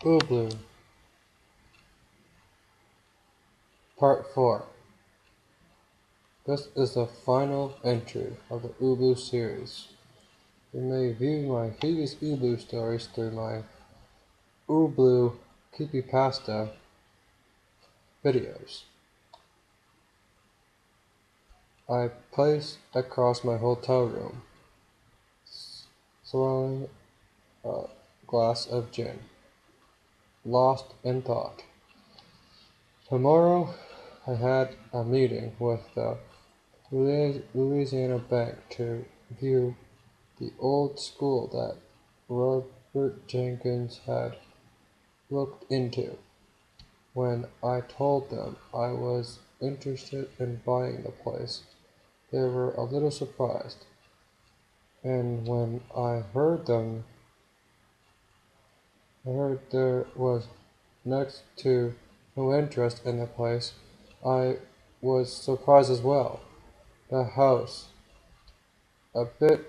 Ubloo, Part 4. This is the final entry of the ubloo series. You may view my previous ubloo stories through my ubloo Creepypasta videos. I placed across my hotel room, swallowing a glass of gin, lost in thought. Tomorrow I had a meeting with the Louisiana Bank to view the old school that Robert Jenkins had looked into. When I told them I was interested in buying the place, they were a little surprised, and when I heard there was next to no interest in the place, I was surprised as well. The house, a bit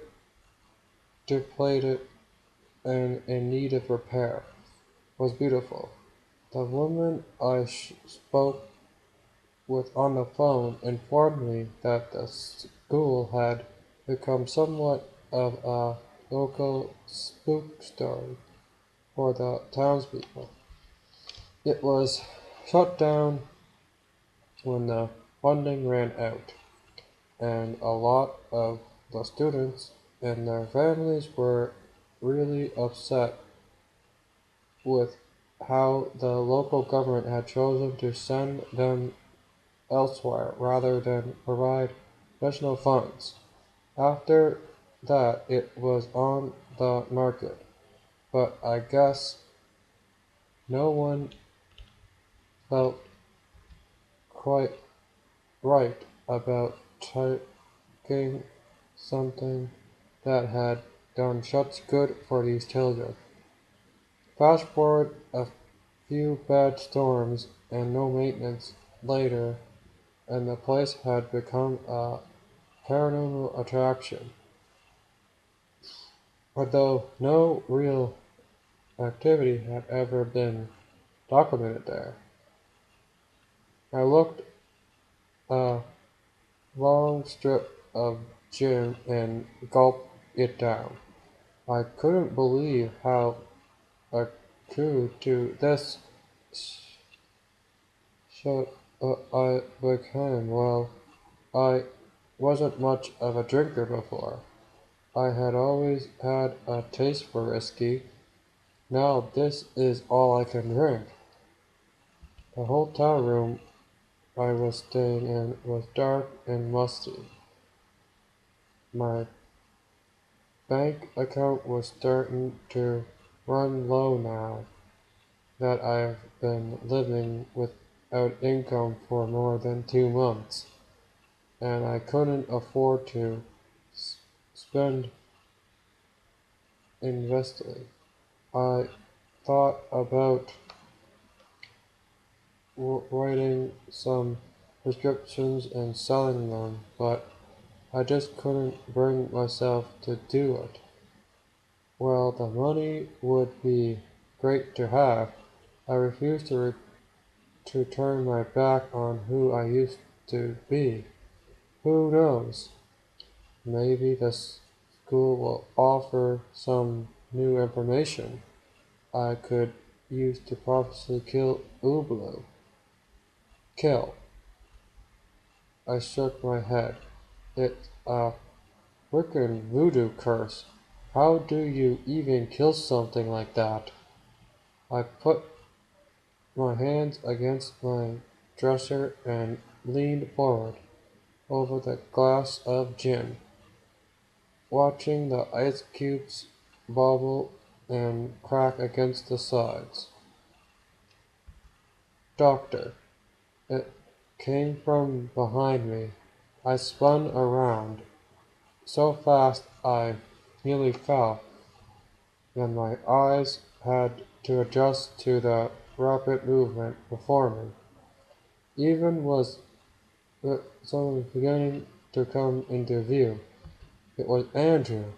depleted and in need of repair, was beautiful. The woman I spoke with on the phone informed me that the school had become somewhat of a local spook story for the townspeople. It was shut down when the funding ran out, and a lot of the students and their families were really upset with how the local government had chosen to send them elsewhere rather than provide additional funds. After that it was on the market, but I guess no one felt quite right about taking something that had done such good for these children. Fast forward a few bad storms and no maintenance later, and the place had become a paranormal attraction. Although no real activity had ever been documented there. I looked a long strip of gin and gulped it down. I couldn't believe how I could to this shut I became. Well, I wasn't much of a drinker before. I had always had a taste for whiskey. Now this is all I can drink. The hotel room I was staying in was dark and musty. My bank account was starting to run low now that I've been living without income for more than 2 months, and I couldn't afford to spend investing. I thought about writing some prescriptions and selling them, but I just couldn't bring myself to do it. While the money would be great to have, I refused to turn my back on who I used to be. Who knows? Maybe the school will offer some new information I could use to possibly kill ubloo. Kill. I shook my head. It's a frickin' voodoo curse. How do you even kill something like that? I put my hands against my dresser and leaned forward over the glass of gin, watching the ice cubes bubble and crack against the sides. Doctor, it came from behind me. I spun around so fast I nearly fell, and my eyes had to adjust to the rapid movement before me. Even was someone beginning to come into view. It was Andrew.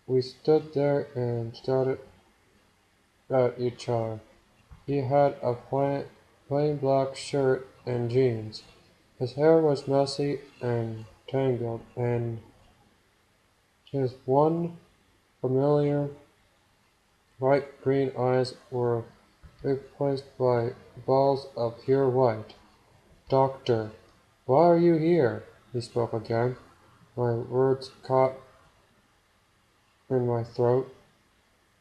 We stood there and started at each other. He had a plain black shirt and jeans. His hair was messy and tangled, and his one familiar bright green eyes were replaced by balls of pure white. "Doctor, why are you here?" he spoke again. My words caught in my throat,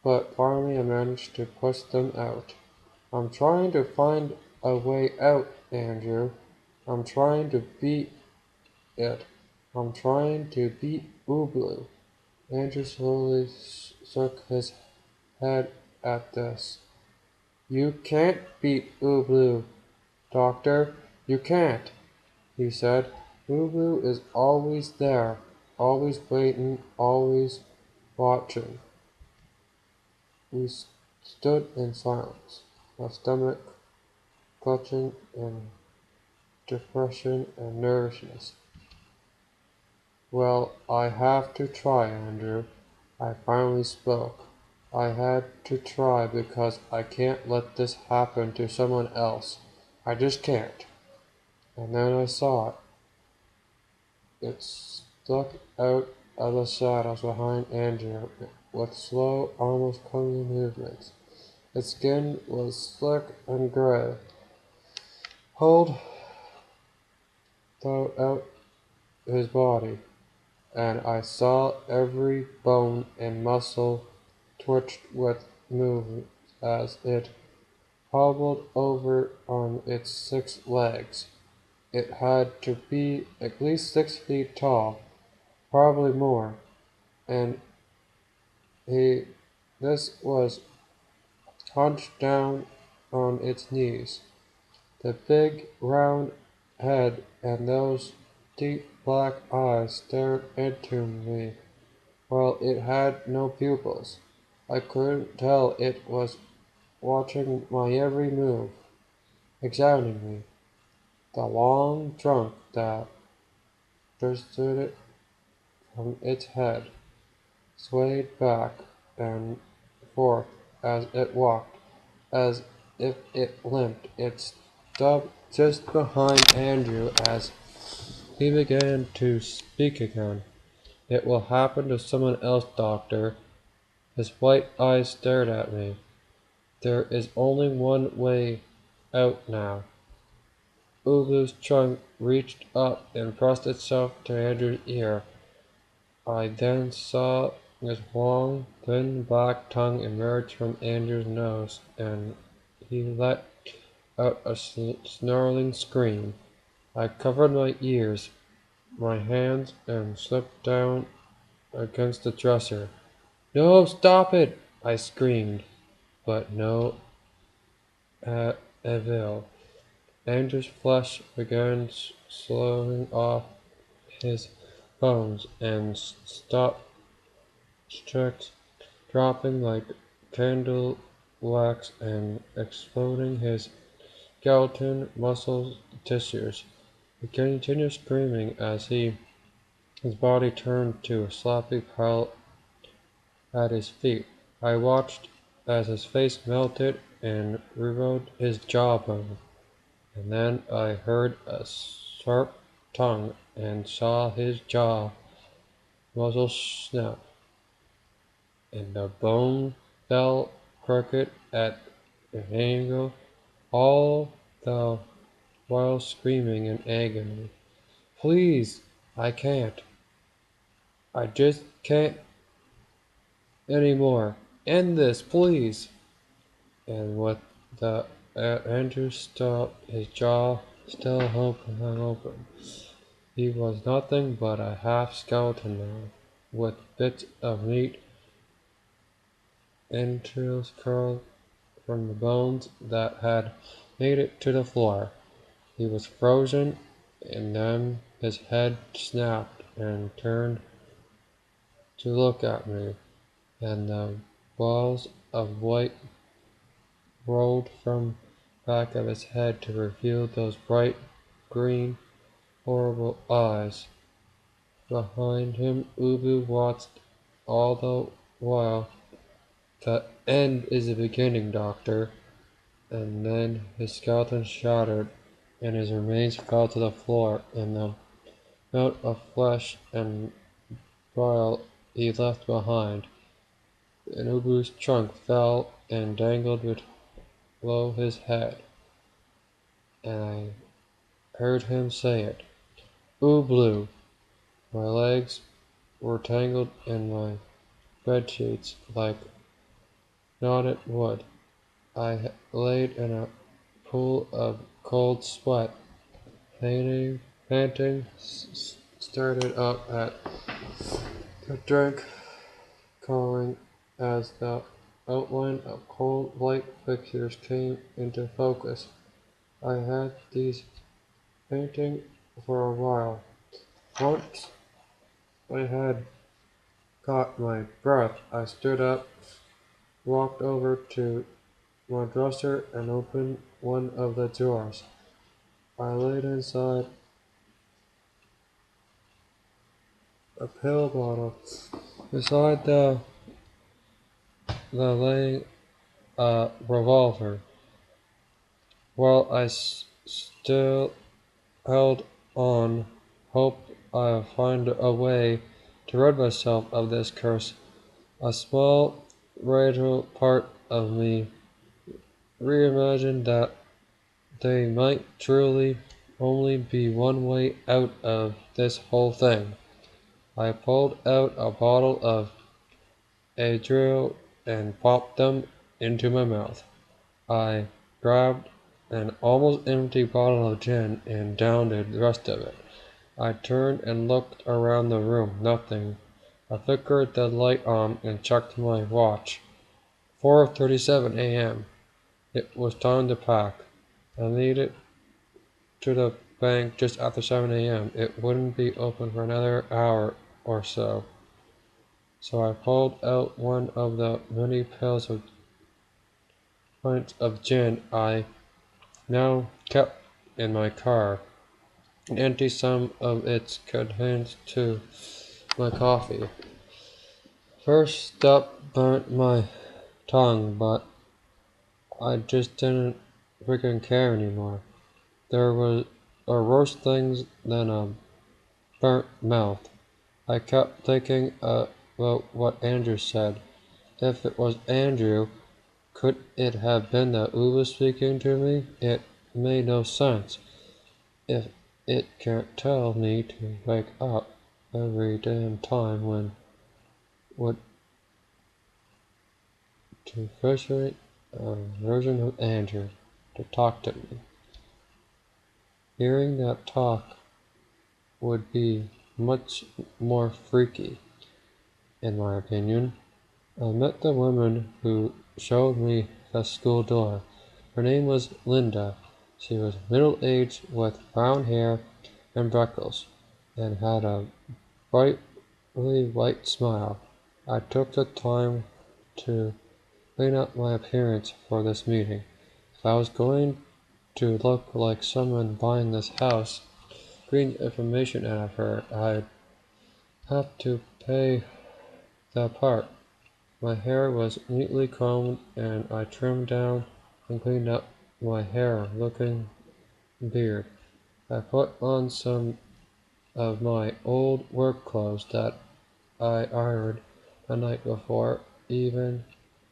but finally I managed to push them out. "I'm trying to find a way out, Andrew. I'm trying to beat it. I'm trying to beat ubloo." Andrew slowly shook his head at this. "You can't beat ubloo, Doctor. You can't," he said. "Ubloo is always there, always waiting, always watching." We stood in silence, my stomach clutching in depression and nervousness. "Well, I have to try, Andrew," I finally spoke. "I had to try because I can't let this happen to someone else. I just can't." And then I saw it. It stuck out of the shadows behind Andrew with slow, almost clumsy movements. Its skin was slick and gray, pulled throughout his body, and I saw every bone and muscle twitched with movement as it hobbled over on its 6 legs. It had to be at least 6 feet tall, probably more, and he this was hunched down on its knees. The big round head and those deep black eyes stared into me while it had no pupils. I couldn't tell it was watching my every move, examining me. The long trunk that protruded from its head swayed back and forth as it walked, as if it limped. It stopped just behind Andrew as he began to speak again. "It will happen to someone else, Doctor." His white eyes stared at me. "There is only one way out now." Ubloo's trunk reached up and pressed itself to Andrew's ear. I then saw his long, thin black tongue emerge from Andrew's nose, and he let out a snarling scream. I covered my ears, my hands, and slipped down against the dresser. "No, stop it!" I screamed, but no avail. Andrew's flesh began slowing off his bones, and stopped checks dropping like candle wax and exploding his skeleton, muscles, tissues. He continued screaming as his body turned to a sloppy pile at his feet. I watched as his face melted and revealed his jawbone, and then I heard a sharp tongue and saw his jaw muscles snap, and the bone fell crooked at an angle, all the while screaming in agony. "Please, I can't. I just can't any more. End this, please." And with the Andrew stopped, his jaw still hung open. He was nothing but a half skeleton now, with bits of meat, entrails curled from the bones that had made it to the floor. He was frozen, and then his head snapped and turned to look at me, and the balls of white rolled from the back of his head to reveal those bright green, horrible eyes. Behind him, Ubu watched all the while The end is the beginning, Doctor. And then his skeleton shattered, and his remains fell to the floor in the amount of flesh and bile he left behind. An ubloo's trunk fell and dangled below his head, and I heard him say it. Ubloo! My legs were tangled in my bedsheets like knotted wood. I laid in a pool of cold sweat, panting, started up at the drink, calling as the outline of cold white figures came into focus. I had these painting for a while. Once I had caught my breath, I stood up, walked over to my dresser, and opened one of the drawers. I laid inside a pill bottle. Beside the lay a revolver. While I still held on, hoped I'd find a way to rid myself of this curse, a small, radical part of me reimagined that there might truly only be one way out of this whole thing. I pulled out a bottle of Adriel and popped them into my mouth. I grabbed an almost empty bottle of gin and downed the rest of it. I turned and looked around the room. Nothing. I flickered the light on and checked my watch. 4:37 a.m. It was time to pack. I needed to the bank just after 7 a.m. It wouldn't be open for another hour or so. So I pulled out one of the many pints of gin I now kept in my car, and emptied some of its contents to my coffee. First step burnt my tongue, but I just didn't freaking care anymore. There are worse things than a burnt mouth. I kept thinking about what Andrew said. If it was Andrew, could it have been that Uva speaking to me? It made no sense. If it can't tell me to wake up every damn time when would to frustrate a version of Andrew to talk to me. Hearing that talk would be much more freaky, in my opinion. I met the woman who showed me the school door. Her name was Linda. She was middle-aged with brown hair and freckles, and had a brightly white smile. I took the time to clean up my appearance for this meeting. If I was going to look like someone buying this house, getting information out of her, I'd have to pay the part. My hair was neatly combed, and I trimmed down and cleaned up my hair-looking beard. I put on some of my old work clothes that I ironed the night before, even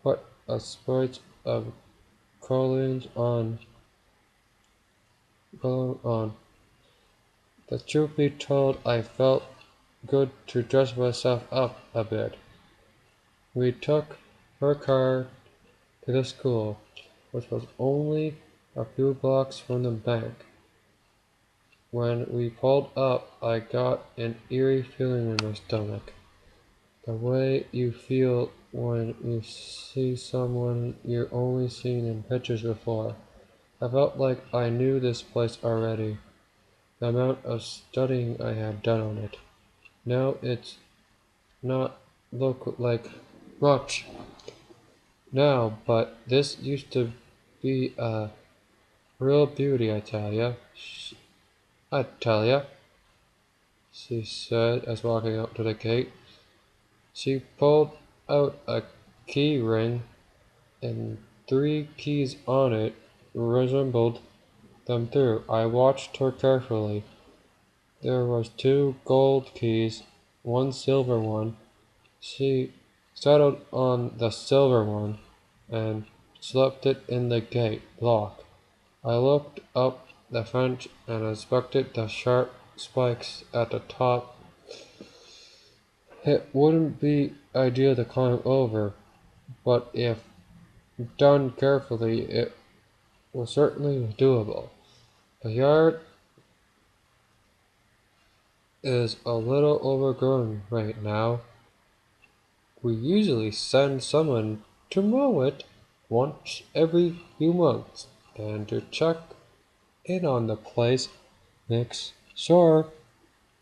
put a spritz of cologne on. The truth be told, I felt good to dress myself up a bit. We took her car to the school, which was only a few blocks from the bank. When we pulled up, I got an eerie feeling in my stomach. The way you feel when you see someone you've only seen in pictures before. I felt like I knew this place already. The amount of studying I had done on it. Now it's not look like much now, but this used to be a real beauty, I tell ya, she said as walking up to the gate. She pulled out a key ring and 3 keys on it resembled them through. I watched her carefully. There was 2 gold keys, 1 silver one. She settled on the silver one and slipped it in the gate lock. I looked up the fence and inspected the sharp spikes at the top. It wouldn't be ideal to climb over, but if done carefully, it was certainly doable. The yard is a little overgrown right now. We usually send someone to mow it once every few months and to check in on the place, make sure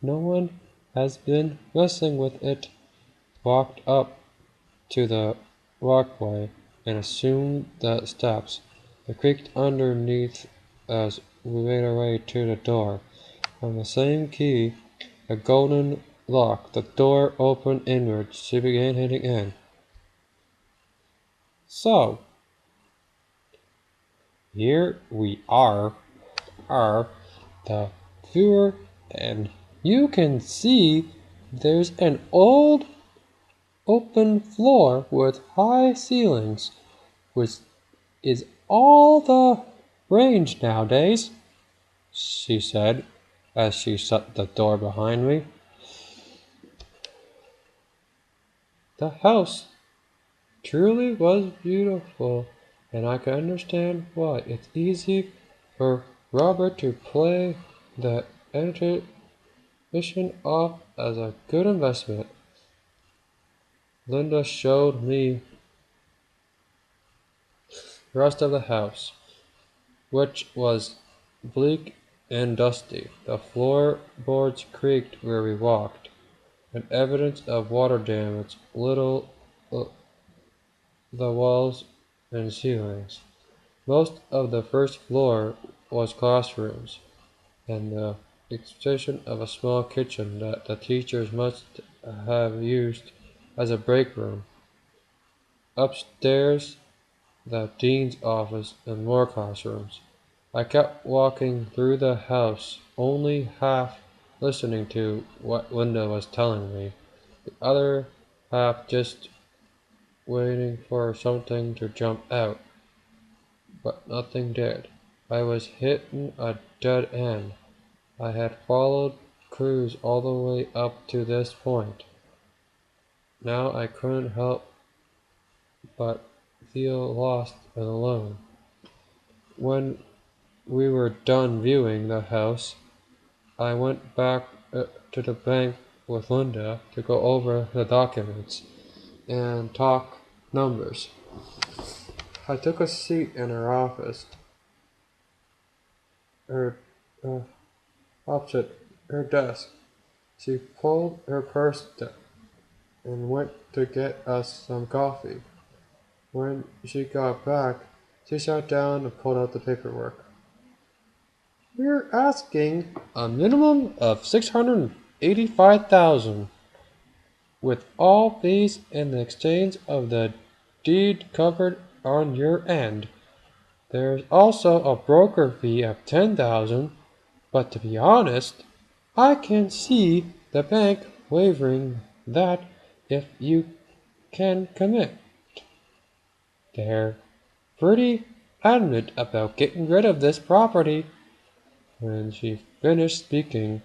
no one has been messing with it. Walked up to the walkway and assumed the steps. It creaked underneath as we made our way to the door. On the same key, a golden lock, the door opened inwards. She began hitting in. So, here we are the viewer, and you can see there's an old open floor with high ceilings, which is all the range nowadays, she said as she shut the door behind me. The house truly was beautiful, and I can understand why. It's easy for Robert to play the exhibition off as a good investment. Linda showed me the rest of the house, which was bleak and dusty. The floorboards creaked where we walked, and evidence of water damage little the walls and ceilings. Most of the first floor was classrooms, and the extension of a small kitchen that the teachers must have used as a break room. Upstairs, the dean's office, and more classrooms. I kept walking through the house, only half listening to what Linda was telling me, the other half just waiting for something to jump out. But nothing did. I was hitting a dead end. I had followed clues all the way up to this point. Now I couldn't help but feel lost and alone. When we were done viewing the house, I went back to the bank with Linda to go over the documents and talk numbers. I took a seat in her office, her opposite her desk. She pulled her purse down and went to get us some coffee. When she got back, she sat down and pulled out the paperwork. We're asking a minimum of $685,000, with all fees and the exchange of the deed covered on your end. There's also a broker fee of $10,000, but to be honest, I can see the bank waiving that if you can commit. They're pretty adamant about getting rid of this property. When she finished speaking,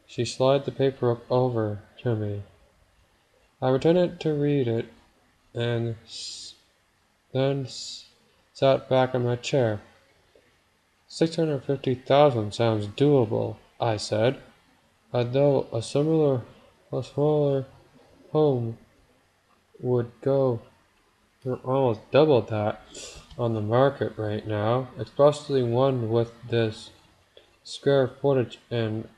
she slid the paperwork over to me. I pretended to read it and then sat back in my chair. $650,000 sounds doable, I said, although a smaller home would go for almost double that on the market right now, especially one with this square footage and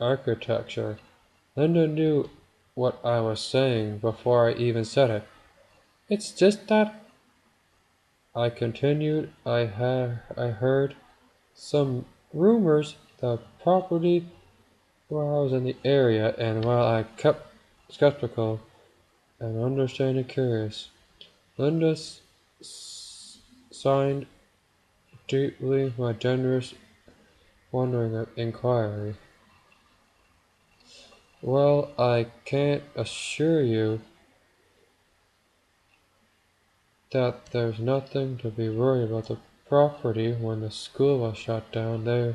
architecture. Linda knew what I was saying before I even said it. It's just that, I continued, I heard some rumors the property while I was in the area, and while I kept skeptical and understanding curious, Linda signed deeply my generous, wondering inquiry. Well, I can't assure you that there's nothing to be worried about the property. When the school was shut down, they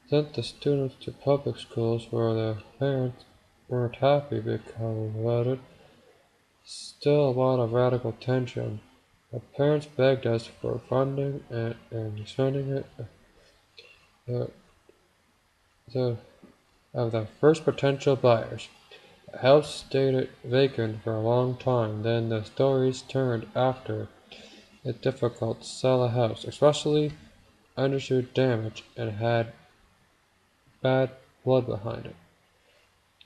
sent the students to public schools where their parents weren't happy because of it. Still a lot of radical tension. The parents begged us for funding and sending it uh, the, of the first potential buyers. The house stayed vacant for a long time. Then the stories turned after it's difficult to sell a house, especially undershoot damage and had bad blood behind it.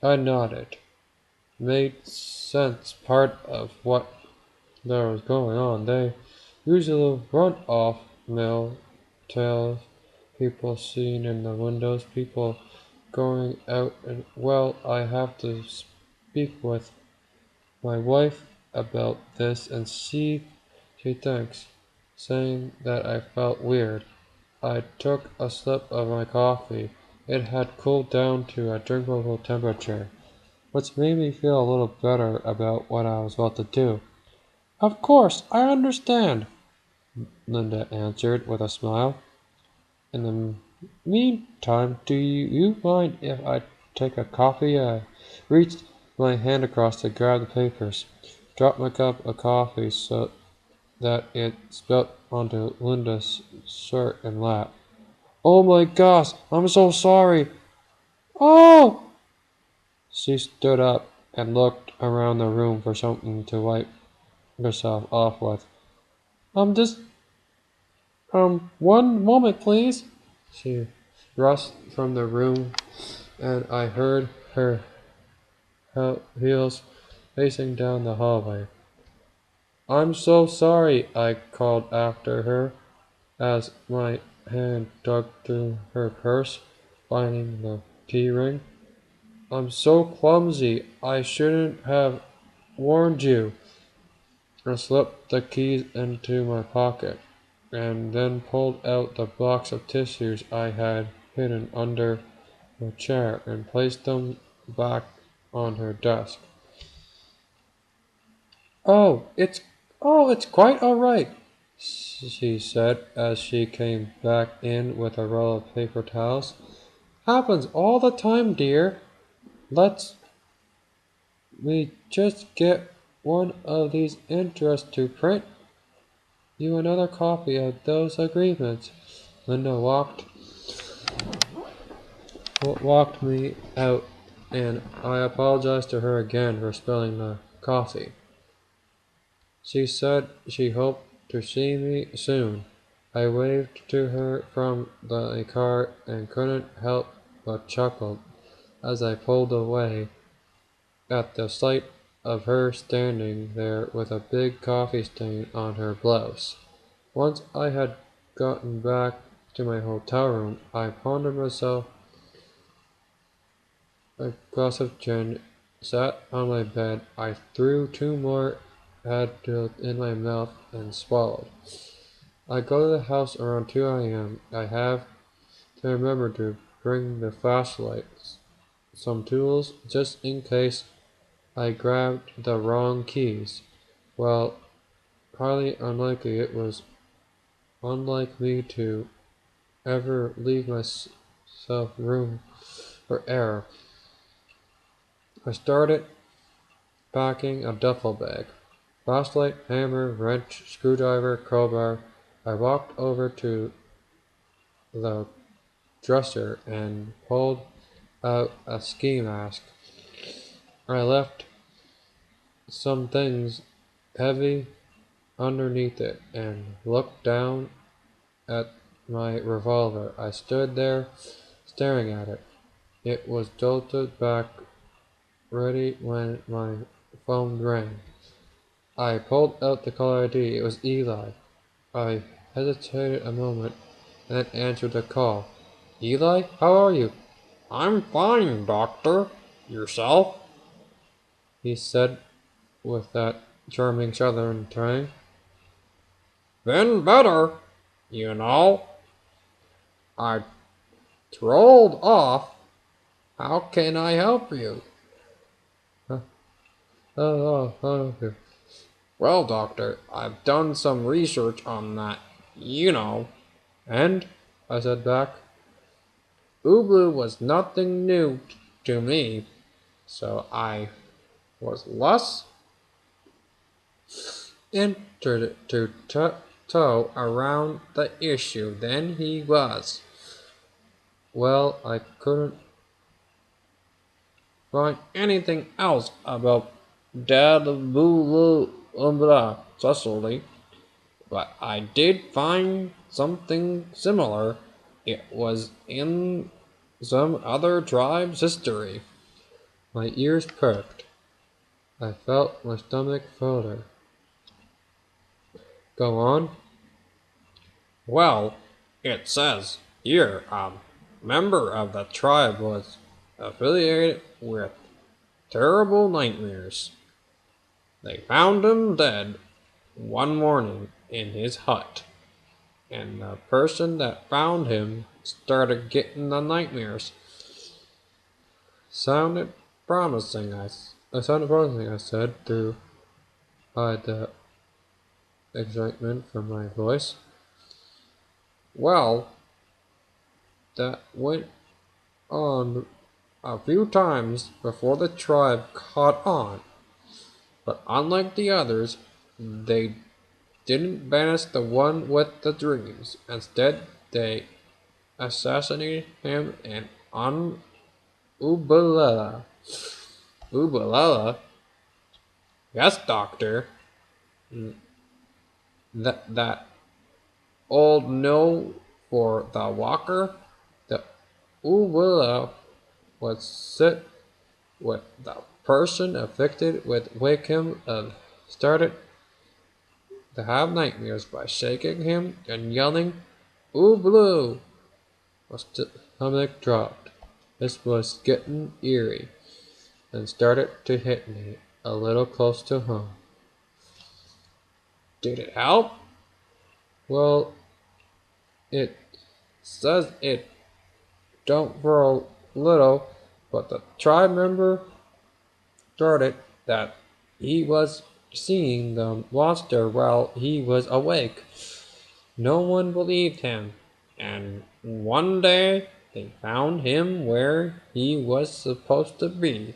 I nodded. Made sense. Part of what there was going on. They usually run off mill tales, people seen in the windows, people going out, and well, I have to speak with my wife about this and see she thinks, saying that I felt weird. I took a sip of my coffee. It had cooled down to a drinkable temperature, which made me feel a little better about what I was about to do. Of course, I understand, Linda answered with a smile. In the meantime, do you mind if I take a coffee? I reached my hand across to grab the papers, dropped my cup of coffee so that it spilt onto Linda's shirt and lap. Oh my gosh, I'm so sorry. Oh! She stood up and looked around the room for something to wipe herself off with. Just, one moment, please. She rushed from the room, and I heard her heels pacing down the hallway. I'm so sorry, I called after her as my hand dug through her purse, finding the key ring. I'm so clumsy. I shouldn't have warned you. I slipped the keys into my pocket and then pulled out the box of tissues I had hidden under the chair and placed them back on her desk. Oh, it's quite all right, she said as she came back in with a roll of paper towels. Happens all the time, dear. Let's we just get one of these interests to print you another copy of those agreements. Linda walked me out, and I apologized to her again for spilling the coffee. She said she hoped to see me soon. I waved to her from the car and couldn't help but chuckle as I pulled away at the sight of her standing there with a big coffee stain on her blouse. Once I had gotten back to my hotel room, I pondered myself a glass of gin, sat on my bed. I threw two more Advil in my mouth and swallowed. I go to the house around 2 a.m. I have to remember to bring the flashlight, some tools, just in case I grabbed the wrong keys. Well, highly unlikely it was unlike me to ever leave myself room for error. I started packing a duffel bag. Flashlight, hammer, wrench, screwdriver, crowbar. I walked over to the dresser and pulled out a ski mask. I left some things heavy underneath it and looked down at my revolver. I stood there staring at it. It was jolted back ready when my phone rang. I pulled out the caller ID. It was Eli. I hesitated a moment and then answered the call. Eli, how are you? I'm fine, Doctor. Yourself? He said with that charming southern twang. Been better, you know. I trolled off. How can I help you? Huh? Okay. Well, doctor, I've done some research on that, you know. And, I said back, ubloo was nothing new to me, so I was less interested to toe around the issue than he was. Well, I couldn't find anything else about Dad Boo Cecily, but I did find something similar. It was in some other tribe's history. My ears perked. I felt my stomach flutter. Go on. Well, it says here a member of the tribe was affiliated with terrible nightmares. They found him dead one morning in his hut, and the person that found him started getting the nightmares. Sounded promising, I said, through the excitement from my voice. Well, that went on a few times before the tribe caught on, but unlike the others, they didn't banish the one with the dreams. Instead, they assassinated him on Ubalala. Ubalala? Yes, doctor. That old no for the walker? The Ubala was sit with the person afflicted with Wickham and started to have nightmares by shaking him and yelling, ubloo! My stomach dropped. This was getting eerie and started to hit me a little close to home. Did it help? Well, it says it don't for a little, but the tribe member started that he was seeing the monster while he was awake. No one believed him, and one day they found him where he was supposed to be,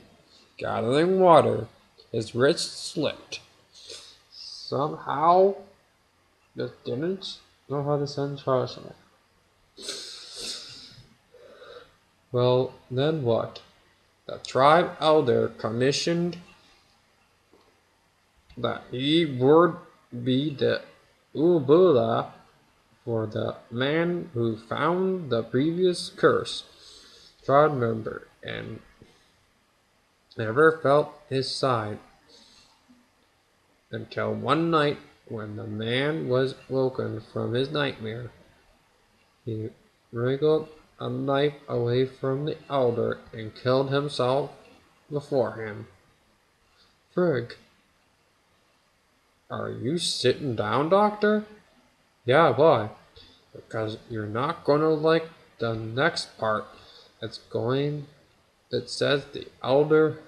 gathering water. His wrist slipped. Somehow, just didn't know how to send Charles. Well, then what? The tribe elder commissioned that he would be the Ubula for the man who found the previous curse. Tribe member and never felt his side until one night when the man was woken from his nightmare. He wriggled a knife away from the elder and killed himself before him. Frig. Are you sitting down, doctor? Yeah, why? Because you're not gonna like the next part. It says the elder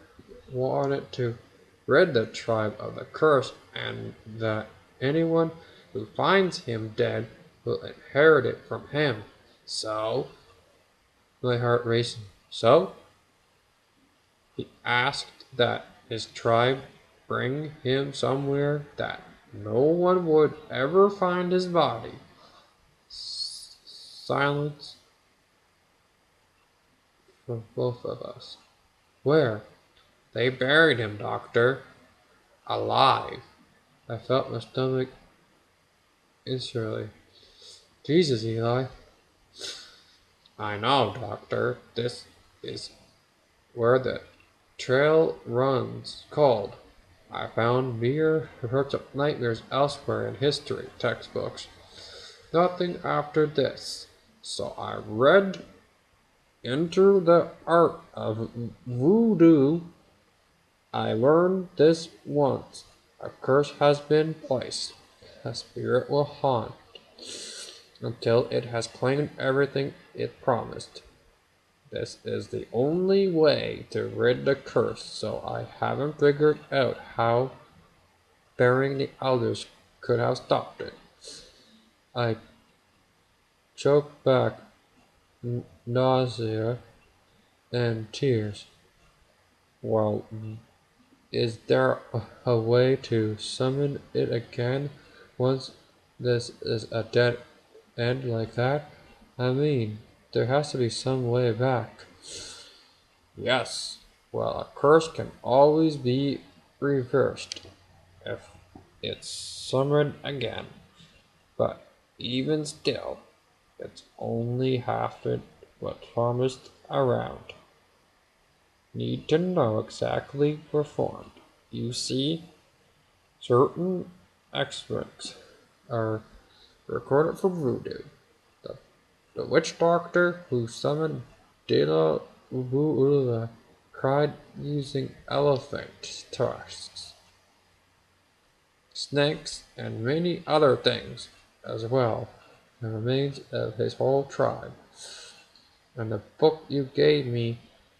wanted to rid the tribe of the curse and that anyone who finds him dead will inherit it from him. So, my heart racing. So, he asked that his tribe bring him somewhere that no one would ever find his body. Silence from both of us. Where? They buried him, doctor. Alive. I felt my stomach instantly. Jesus, Eli. I know, doctor. This is where the trail runs cold. I found mere reports of nightmares elsewhere in history textbooks. Nothing after this. So I read into the art of voodoo. I learned this once. A curse has been placed. A spirit will haunt until it has claimed everything it promised. This is the only way to rid the curse, so I haven't figured out how burying the elders could have stopped it. I choked back nausea and tears. Well, is there a way to summon it again once this is a dead end like that? I mean, there has to be some way back. Yes, well, a curse can always be reversed if it's summoned again, but even still, it's only half what promised around. Need to know exactly performed. You see, certain extracts are recorded for voodoo. The, the witch doctor who summoned De La Ubu cried using elephant tusks, snakes, and many other things as well, the remains of his whole tribe. And the book you gave me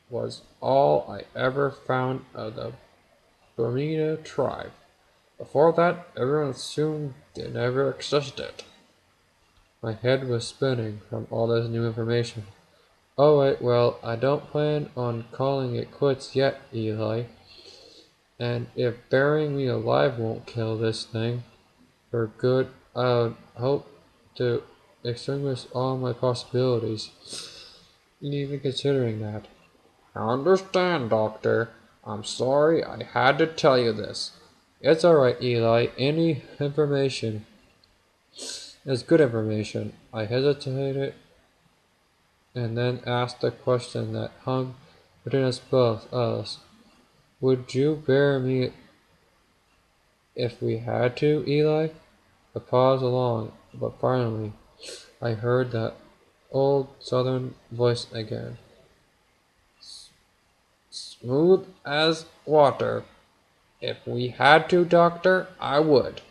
was all I ever found of the Bermuda tribe. Before that, everyone assumed they never existed. My head was spinning from all this new information. Oh wait, well, I don't plan on calling it quits yet, Eli. And if burying me alive won't kill this thing for good, I would hope to extinguish all my possibilities, even considering that. I understand, Doctor. I'm sorry I had to tell you this. It's alright, Eli. Any information is good information. I hesitated and then asked a question that hung between us both. Would you bury me if we had to, Eli? A pause along, but finally I heard that old southern voice again. Smooth as water. If we had to, Doctor, I would.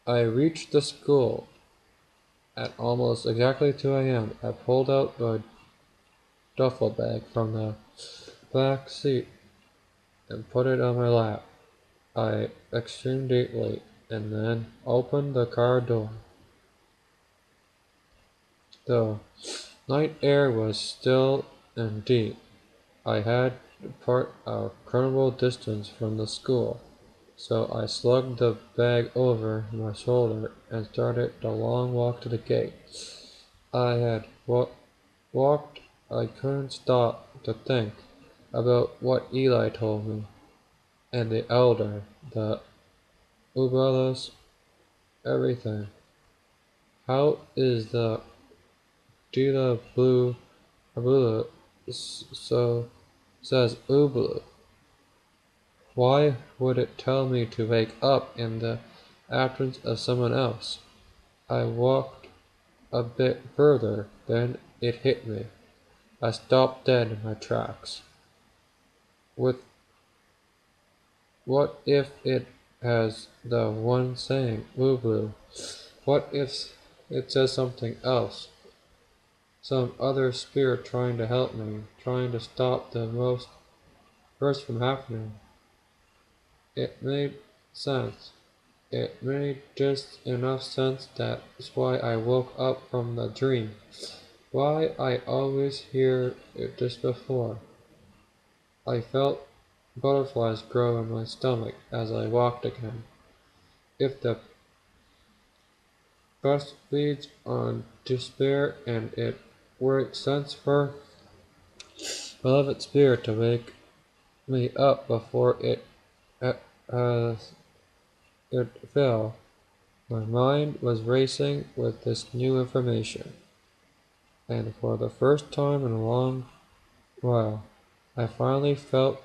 I reached the school at almost exactly 2 a.m. I pulled out the duffel bag from the back seat and put it on my lap. I exhaled deeply and then opened the car door. The night air was still and deep. I had to part a considerable distance from the school, so I slugged the bag over my shoulder and started the long walk to the gate. I had walked. I couldn't stop to think about what Eli told me, and the elder, the umbrellas, everything. How is the Dila blue abut so says ubloo? Why would it tell me to wake up in the absence of someone else? I walked a bit further, then it hit me. I stopped dead in my tracks. With what if it has the one saying, ubloo? What if it says something else? Some other spirit trying to help me, trying to stop the worst from happening. It made sense. It made just enough sense. That's why I woke up from the dream. Why I always hear it just before. I felt butterflies grow in my stomach as I walked again. If the bus leads on despair and it works sense for beloved spirit to wake me up before uh, it fell. My mind was racing with this new information, and for the first time in a long while, I finally felt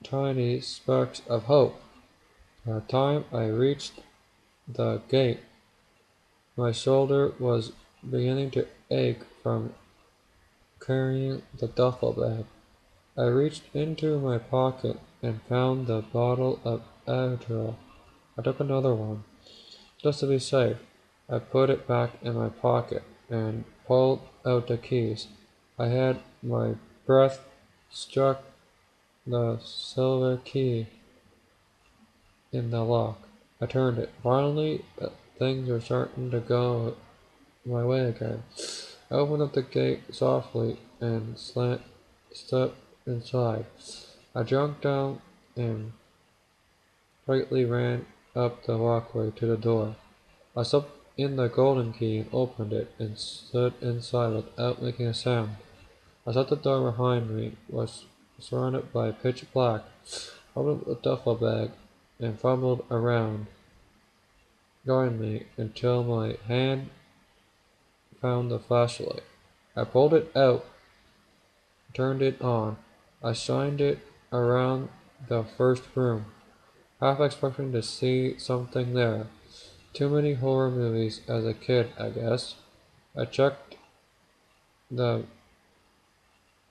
tiny sparks of hope. By the time I reached the gate, my shoulder was beginning to ache from carrying the duffel bag. I reached into my pocket and found the bottle of Adderall. I took another one, just to be safe. I put it back in my pocket and pulled out the keys. I had my breath struck the silver key in the lock. I turned it. Finally, things were starting to go my way again. I opened up the gate softly and stepped inside. I jumped down and quickly ran up the walkway to the door. I slipped in the golden key and opened it and stood inside without making a sound. I shut the door behind me, was surrounded by pitch black, opened the duffel bag, and fumbled around, guarding me until my hand found the flashlight. I pulled it out, turned it on. I shined it around the first room, half expecting to see something there. Too many horror movies as a kid, I guess. I checked the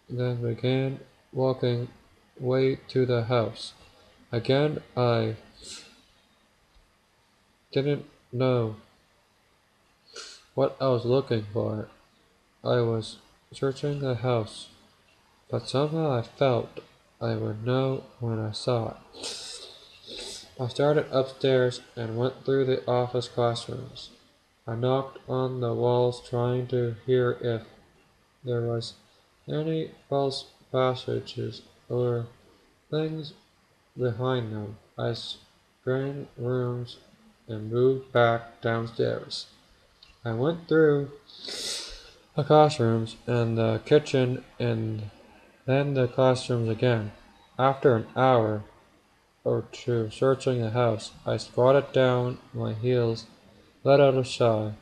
then began walking way to the house. Again, I didn't know what I was looking for. I was searching the house, but somehow I felt I would know when I saw it. I started upstairs and went through the office classrooms. I knocked on the walls trying to hear if there was any false passages or things behind them. I scanned rooms and moved back downstairs. I went through the classrooms and the kitchen and then the classrooms again. After an hour or two searching the house, I squatted down my heels, let out a sigh.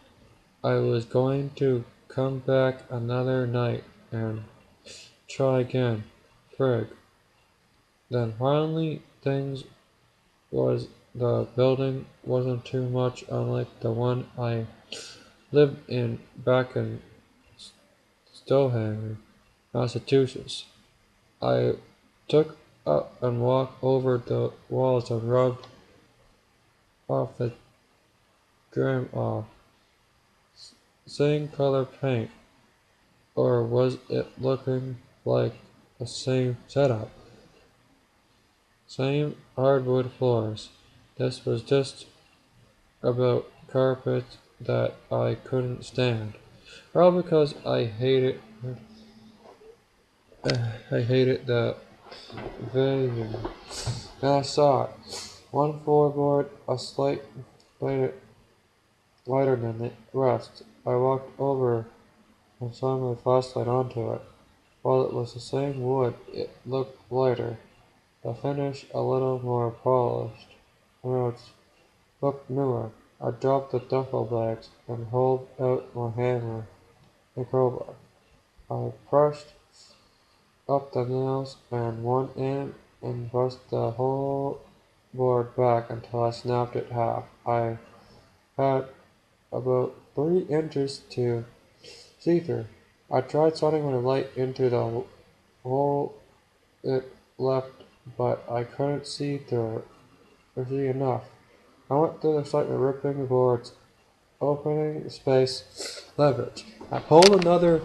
I was going to come back another night and try again. Frig. Then finally things was the building wasn't too much unlike the one I lived in back in Stonehanger, Massachusetts. I took up and walked over the walls and rubbed off the trim off. Same color paint, or was it looking like the same setup? Same hardwood floors. This was just about carpet that I couldn't stand. Probably because I hated the vision. Then I saw it. One floorboard, a slight lighter, lighter than the rest. I walked over and shone my flashlight onto it. While it was the same wood, it looked lighter. The finish a little more polished. Notes looked newer. I dropped the duffel bags and pulled out my hammer and crowbar. I brushed up the nails and one end and pressed the whole board back until I snapped it half. I had about 3 inches to see through. I tried shining my light into the hole it left, but I couldn't see through it or see enough. I went through the excitement, ripping the boards, opening space, leverage. I pulled another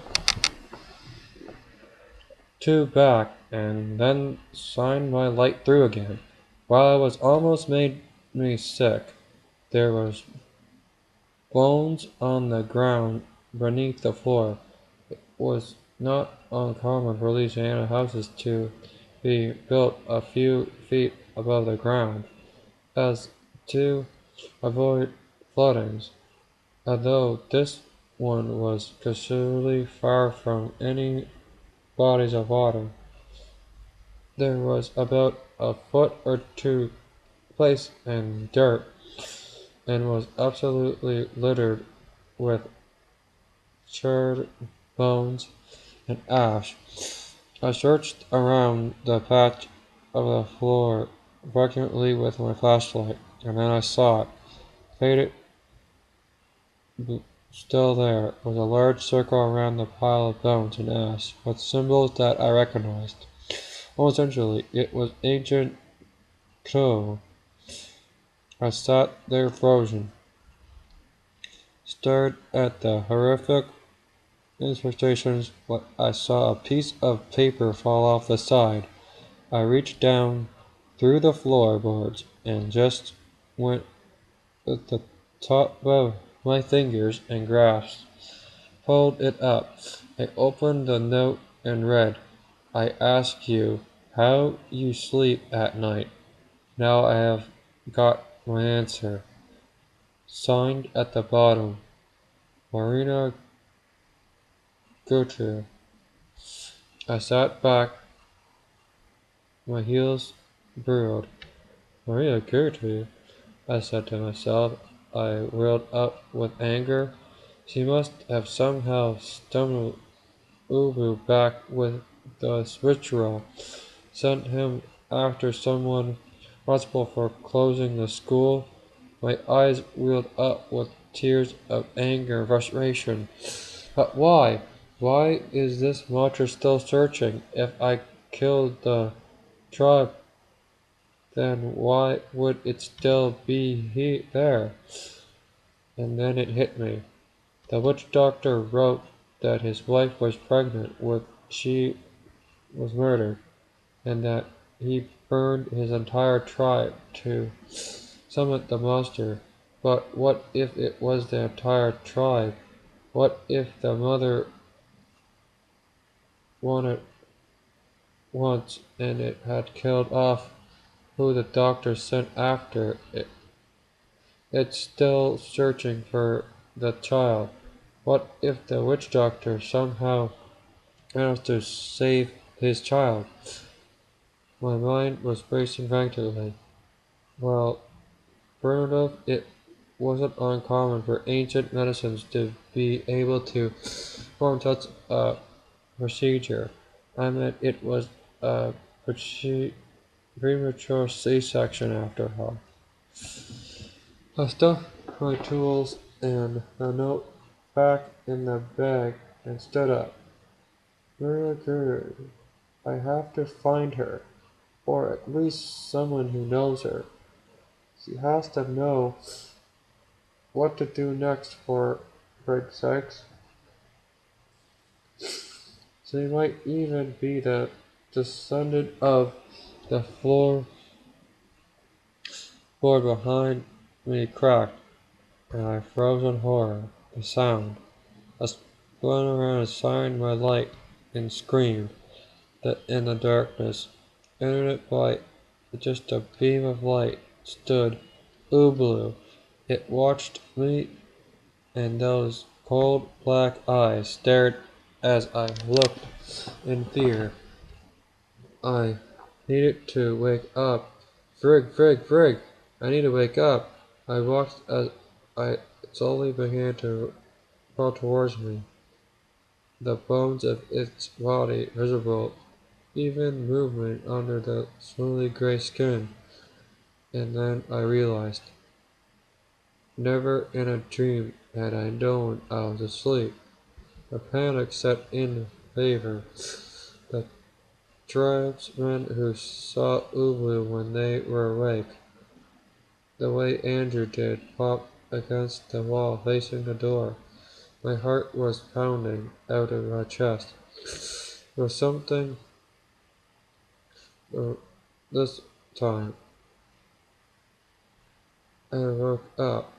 two back and then shined my light through again. While it was almost made me sick, there was bones on the ground beneath the floor. It was not uncommon for Louisiana houses to be built a few feet above the ground, as to avoid floodings, although this one was considerably far from any bodies of water. There was about a foot or two placed in dirt, and was absolutely littered with charred bones and ash. I searched around the patch of the floor vacantly with my flashlight, and then I saw it, faded still there, was a large circle around the pile of bones and ash, with symbols that I recognized. Oh, essentially, it was ancient Crow. I sat there frozen, stared at the horrific illustrations, but I saw a piece of paper fall off the side. I reached down through the floorboards and just went with the top of my fingers and grasped, pulled it up. I opened the note and read, I ask you how you sleep at night. Now I have got my answer. Signed at the bottom, Marina Gertrude. I sat back, my heels burrowed. Maria Gertrude, I said to myself. I whirled up with anger. She must have somehow stumbled Ubu back with the ritual, sent him after someone responsible for closing the school. My eyes welled up with tears of anger and frustration. But why? Why is this monster still searching? If I killed the tribe, then why would it still be there? And then it hit me. The witch doctor wrote that his wife was pregnant when she was murdered, and that he burned his entire tribe to summon the monster. But what if it was the entire tribe? What if the mother wanted once and it had killed off who the doctor sent after it? It's still searching for the child. What if the witch doctor somehow managed to save his child? My mind was racing frantically. Well, primitive, it wasn't uncommon for ancient medicines to be able to perform such a procedure. I meant it was a premature C-section after all. I stuffed my tools and the note back in the bag and stood up. Very good. I have to find her, or at least someone who knows her. She has to know what to do next, for Greg's sakes. She might even be the descendant of the floorboard behind me cracked, and I froze in horror. The sound. I spun around and shined my light and screamed that in the darkness, entered by just a beam of light, stood ubloo. It watched me, and those cold black eyes stared as I looked in fear. I needed to wake up. Frig, frig, frig! I need to wake up. I watched as I slowly began to crawl towards me, the bones of its body visible, even movement under the smoothly gray skin. And then I realized, never in a dream had I known I was asleep. A panic set in favor. The tribesmen who saw ubloo when they were awake, the way Andrew did, popped against the wall facing the door. My heart was pounding out of my chest. There was something this time. I woke up.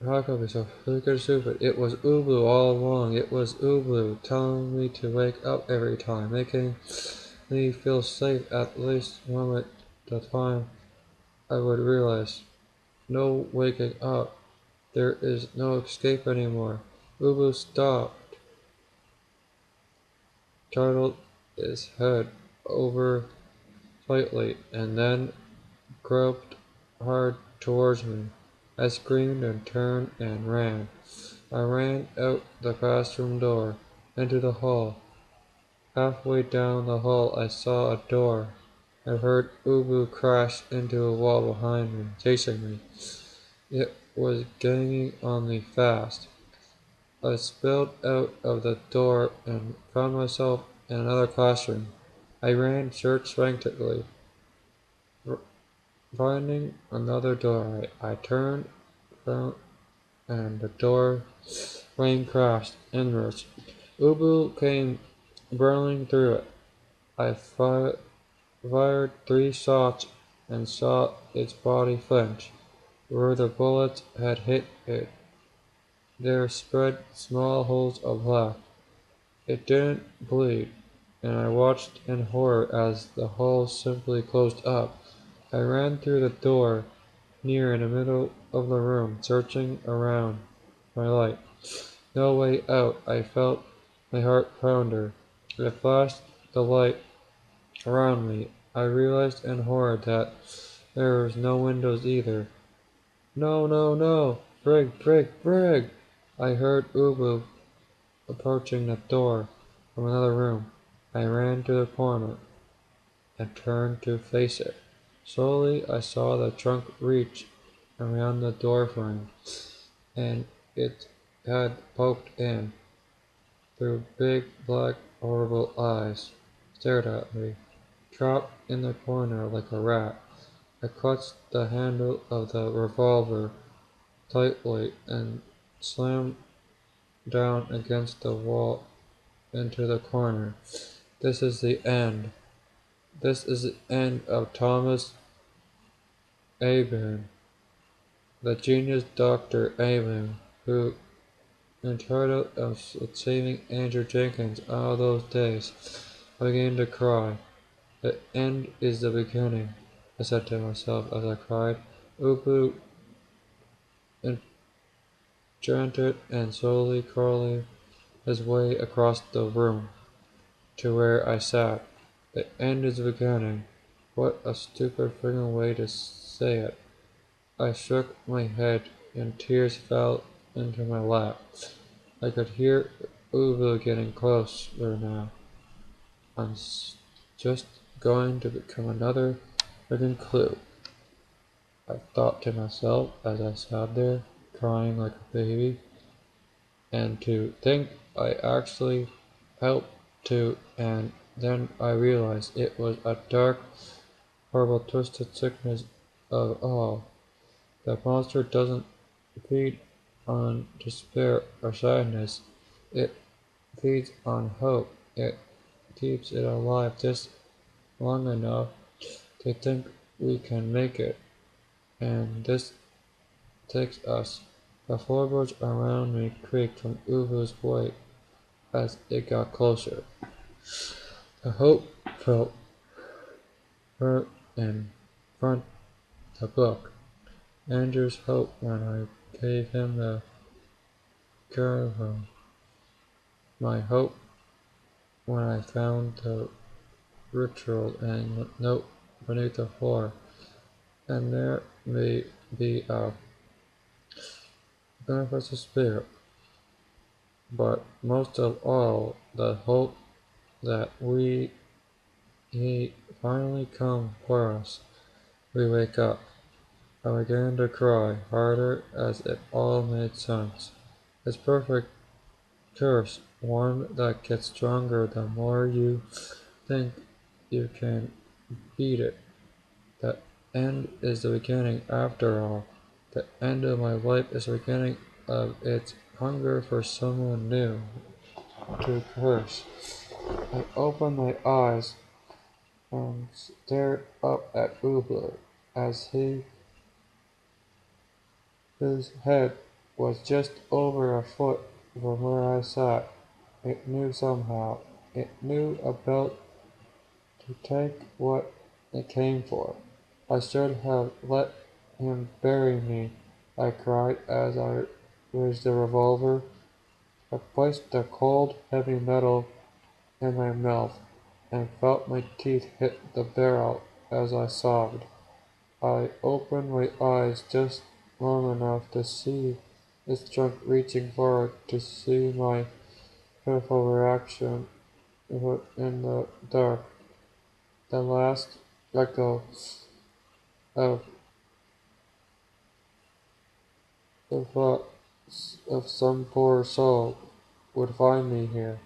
How could I be so freaking stupid? It was ubloo all along. It was ubloo telling me to wake up every time, making me feel safe at least moment the time I would realize. No waking up. There is no escape anymore. Ubu stopped, turtled his head over slightly, and then groped hard towards me. I screamed and turned and ran. I ran out the classroom door, into the hall. Halfway down the hall I saw a door. I heard Ubu crash into a wall behind me, chasing me. It was gaining on me fast. I spilled out of the door and found myself in another classroom. I ran, searched frantically, finding another door. I turned, found, and the door frame crashed inwards. Ubu came burning through it. I fired 3 shots and saw its body flinch. Where the bullets had hit it, there spread small holes of black. It didn't bleed, and I watched in horror as the holes simply closed up. I ran through the door, near in the middle of the room, searching around my light. No way out. I felt my heart pounder. I flashed the light around me. I realized in horror that there was no windows either. No, no, no! Brig, Brig, Brig! I heard Ubu approaching the door from another room. I ran to the corner and turned to face it. Slowly I saw the trunk reach around the doorframe, and it had poked in. Through big, black, horrible eyes stared at me, trapped in the corner like a rat. I clutched the handle of the revolver tightly and slammed down against the wall into the corner. This is the end. This is the end of Thomas Abun, the genius Dr. Abun, who, in charge of saving Andrew Jenkins all those days. I began to cry. The end is the beginning, I said to myself as I cried. Ubu enchanted and slowly crawling his way across the room to where I sat. The end is the beginning. What a stupid friggin' way to say it. I shook my head and tears fell into my lap. I could hear Ubu getting closer now. I'm just going to become another friggin' clue, I thought to myself as I sat there, crying like a baby. And to think I actually helped to, and then I realized it was a dark, horrible, twisted sickness of all. The monster doesn't feed on despair or sadness. It feeds on hope. It keeps it alive just long enough to think we can make it. And this takes us. The floorboards around me creaked from Uvu's weight as it got closer. The hope felt hurt in front the book. Andrew's hope when I gave him the caravan. My hope when I found the ritual and note beneath the floor. And there may be a beneficial spirit, but most of all, the hope that he finally come for us. We wake up. I began to cry harder as it all made sense. It's perfect curse, one that gets stronger the more you think you can beat it. The end is the beginning after all. The end of my life is the beginning of its hunger for someone new to curse. I opened my eyes and stared up at Ubloo as his head was just over a foot from where I sat. It knew somehow. It knew about to take what it came for. I should have let him bury me, I cried as I raised the revolver. I placed the cold, heavy metal in my mouth and felt my teeth hit the barrel as I sobbed. I opened my eyes just long enough to see its trunk reaching forward to see my pitiful reaction in the dark. The last echo of the thought of some poor soul would find me here.